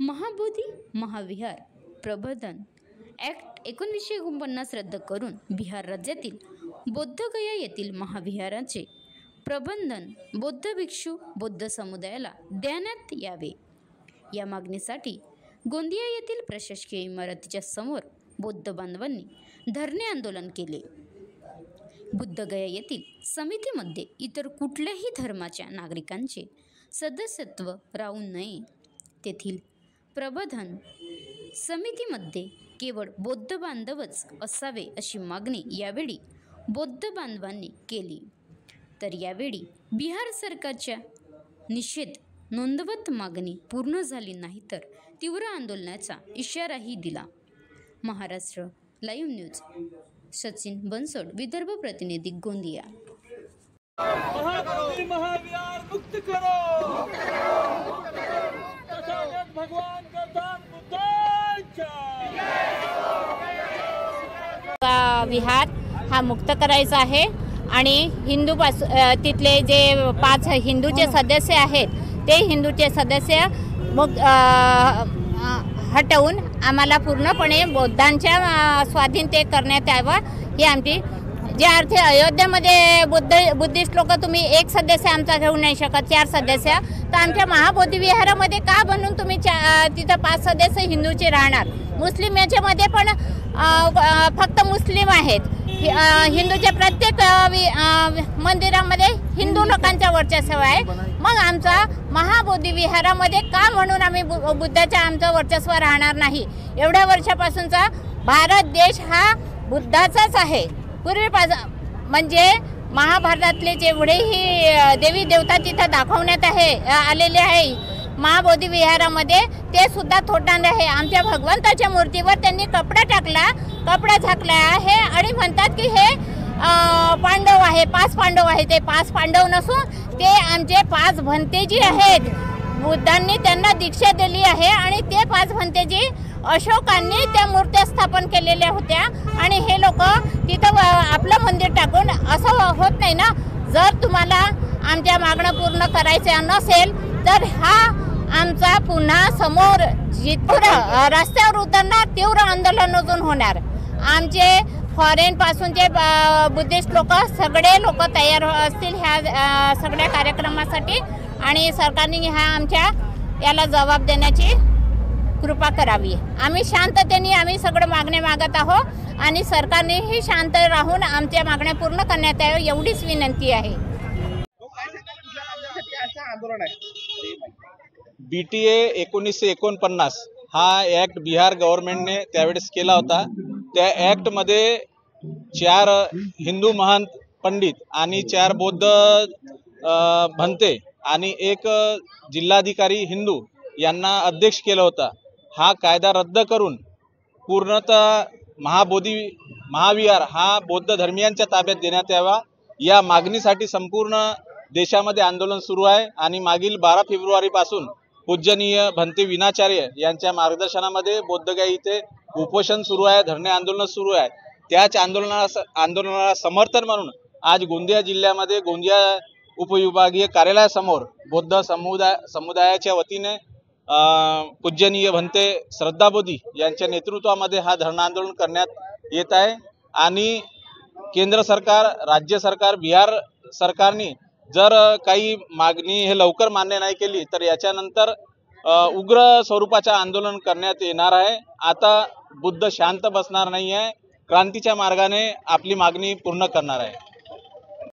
महाबोधी महाविहार प्रबोधन ॲक्ट 1949 रद्द करून बिहार राज्यातील बोद्धगया येथील महाविहाराचे प्रबंधन बौद्ध भिक्षू बौद्ध समुदायाला देण्यात यावे या मागणीसाठी गोंदिया येथील प्रशासकीय इमारतीच्या समोर बौद्ध बांधवांनी धरणे आंदोलन केले। बुद्धगया येथील समितीमध्ये इतर कुठल्याही धर्माच्या नागरिकांचे सदस्यत्व राहू नये। तेथील प्रबोधन समितीमध्ये केवळ बौद्ध बांधवच असावे अशी मागणी यावेळी बौद्ध बांधवांनी केली। तर यावेळी बिहार सरकारच्या निषेध नोंदवत मागणी पूर्ण झाली नाही तर तीव्र आंदोलनाचा इशाराही दिला। महाराष्ट्र लाईव्ह न्यूज सचिन बनसोड, विदर्भ प्रतिनिधी, गोंदिया। महाविहार मुक्त करो, भगवान विहार हा मुक्त करायचा आहे आणि हिंदू तिथले जे 5 हिंदूचे सदस्य आहेत ते हिंदूचे सदस्य हटवून आम्हाला पूर्णपणे बौद्धांच्या स्वाधीन ते करण्यात यावं ही आमची जे अर्थ। अयोध्येमध्ये बुद्धिस्ट लोक तुम्ही एक सदस्य आमचा घेऊ नाही शकत, 4 सदस्य, तर आमच्या महाबोधी विहारामध्ये का बनवून तुम्ही तिथं 5 सदस्य हिंदूचे राहणार? मुस्लिम याच्यामध्ये पण फक्त मुस्लिम आहेत। हिंदूच्या प्रत्येक मंदिरामध्ये हिंदू लोकांचा वर्चस्व आहे। मग आमचा महाबोधी विहारामध्ये का म्हणून आम्ही बुद्धाच्या आमचं वर्चस्व राहणार नाही? एवढ्या वर्षापासूनचा भारत देश हा बुद्धाचाच आहे। पूर्वीपासून म्हणजे महाभारतातले जेवढेही देवी देवता तिथं दाखवण्यात आलेले आहे महाबोधी विहारामध्ये ते सुद्धा थोटांड आहे। आमच्या भगवंताच्या मूर्तीवर त्यांनी कपडा झाकला आहे आणि म्हणतात की हे पांडव आहे, 5 पांडव आहे। ते 5 पांडव नसून ते आमचे 5 भंतेजी आहेत। बुद्धांनी त्यांना दीक्षा दिली आहे आणि ते 5 भंतेजी अशोकांनी त्या मूर्त्या स्थापन केलेल्या होत्या आणि हे लोक तिथं आपलं मंदिर टाकून असं होत नाही ना। जर तुम्हाला आमच्या मागण्या पूर्ण करायच्या नसेल तर हा आमचा पुन्हा समोर जिथं रस्त्यावर उतरणार, तीव्र आंदोलन अजून होणार। आमचे फॉरेन पासूनचे बुद्धिस्ट लोक सगळे लोक तयार असतील ह्या सगळ्या कार्यक्रमासाठी आणि सरकारने आमच्या याला जबाब देण्याची कृपा करावी। आम्ही शांततेने आम्ही सगळं मागण्या मागत आहोत आणि सरकारनेही शांत राहून आमच्या मागण्या पूर्ण करण्यात याव्या एवढीच विनंती आहे। BTA 1949 हा ॲक्ट बिहार गव्हर्नमेंटने त्यावेळेस केला होता। त्या ॲक्टमध्ये 4 हिंदू महंत पंडित आणि 4 बौद्ध भंते आणि 1 जिल्हाधिकारी हिंदू यांना अध्यक्ष केलं होतं। हा कायदा रद्द करून पूर्णतः महाविहार हा बौद्ध धर्मियांच्या ताब्यात देण्यात यावा या मागणीसाठी संपूर्ण देशामध्ये आंदोलन सुरू आहे आणि मागील 12 फेब्रुवारीपासून पूजनीय भंते विनाचार्य यांच्या मार्गदर्शनामध्ये बोद्धगया इथे उपोषण सुरू आहे, धरणे आंदोलन सुरू आहे। त्याच आंदोलनाला समर्थन म्हणून आज गोंदिया जिल्ह्यामध्ये गोंदिया उपविभागीय कार्यालयासमोर बौद्ध समुदायाच्या वतीने पूजनीय भंते श्रद्धाबोधी यांच्या नेतृत्वामध्ये हा धरणं आंदोलन करण्यात येत आहे आणि केंद्र सरकार, राज्य सरकार, बिहार सरकारने जर काही मागणी हे लवकर मान्य नाही केली तर याच्यानंतर उग्र स्वरूपाचे आंदोलन करण्यात येणार आहे। आता बुद्ध शांत बसणार नाही आहे, क्रांतीच्या मार्गाने आपली मागणी पूर्ण करणार आहे।